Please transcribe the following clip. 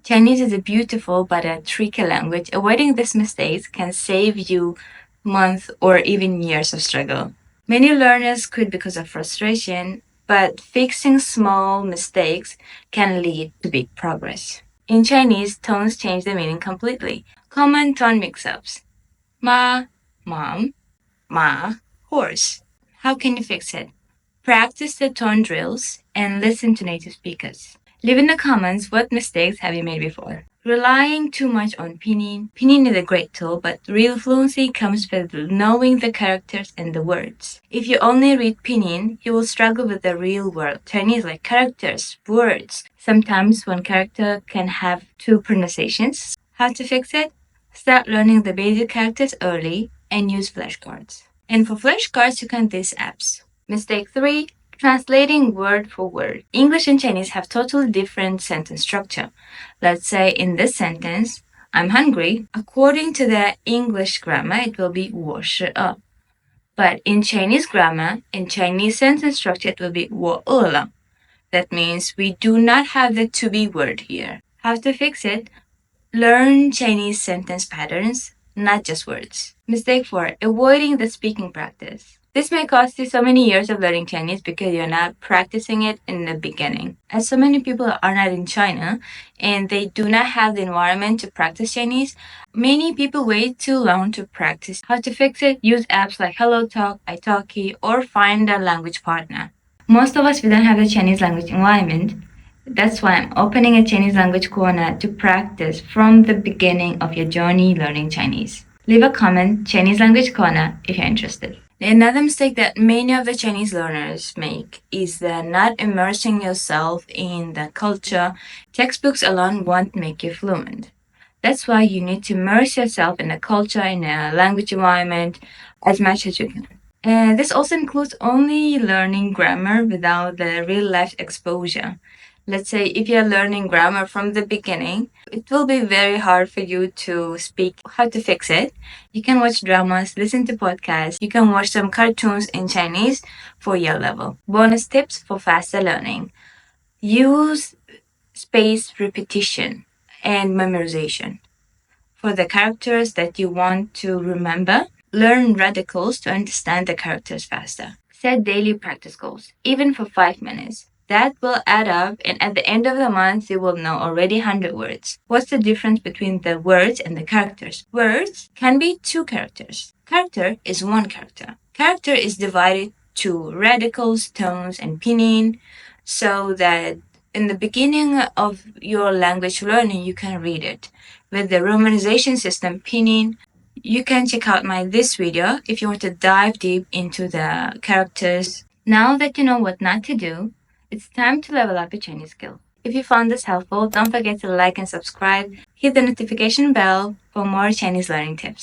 Chinese is a beautiful but a tricky language. Avoiding these mistakes can save you months or even years of struggle. Many learners quit because of frustration, but fixing small mistakes can lead to big progress. In Chinese, tones change the meaning completely. Common tone mix-ups. Ma, mom, ma, horse. How can you fix it? Practice the tone drills and listen to native speakers. Leave in the comments what mistakes have you made before. Relying too much on pinyin. Pinyin is a great tool, but real fluency comes with knowing the characters and the words. If you only read pinyin, you will struggle with the real world. Chinese like characters, words. Sometimes one character can have two pronunciations. How to fix it? Start learning the basic characters early and use flashcards. And for flashcards, you can these apps. Mistake 3. Translating word for word. English and Chinese have totally different sentence structure. Let's say in this sentence, I'm hungry. According to the English grammar, it will be 我是饿. But in Chinese grammar, in Chinese sentence structure, it will be 我饿了. That means we do not have the to be word here. How to fix it? Learn Chinese sentence patterns, not just words. Mistake 4. Avoiding the speaking practice. This may cost you so many years of learning Chinese because you're not practicing it in the beginning. As so many people are not in China and they do not have the environment to practice Chinese, many people wait too long to practice. How to fix it? Use apps like HelloTalk, italki, or find a language partner. Most of us, we don't have the Chinese language environment. That's why I'm opening a Chinese language corner to practice from the beginning of your journey learning Chinese. Leave a comment, Chinese language corner, if you're interested. Another mistake that many of the Chinese learners make is that not immersing yourself in the culture. Textbooks alone won't make you fluent. That's why you need to immerse yourself in the culture, in a language environment, as much as you can. And this also includes only learning grammar without the real life exposure. Let's say if you're learning grammar from the beginning, it will be very hard for you to speak. How to fix it? You can watch dramas, listen to podcasts, you can watch some cartoons in Chinese for your level. Bonus tips for faster learning. Use spaced repetition and memorization. For the characters that you want to remember, learn radicals to understand the characters faster. Set daily practice goals, even for 5 minutes. That will add up, and at the end of the month, you will know already 100 words. What's the difference between the words and the characters? Words can be two characters. Character is one character. Character is divided to radicals, tones, and pinyin, so that in the beginning of your language learning, you can read it. With the romanization system, pinyin, you can check out my this video if you want to dive deep into the characters. Now that you know what not to do, it's time to level up your Chinese skill. If you found this helpful, don't forget to like and subscribe. Hit the notification bell for more Chinese learning tips.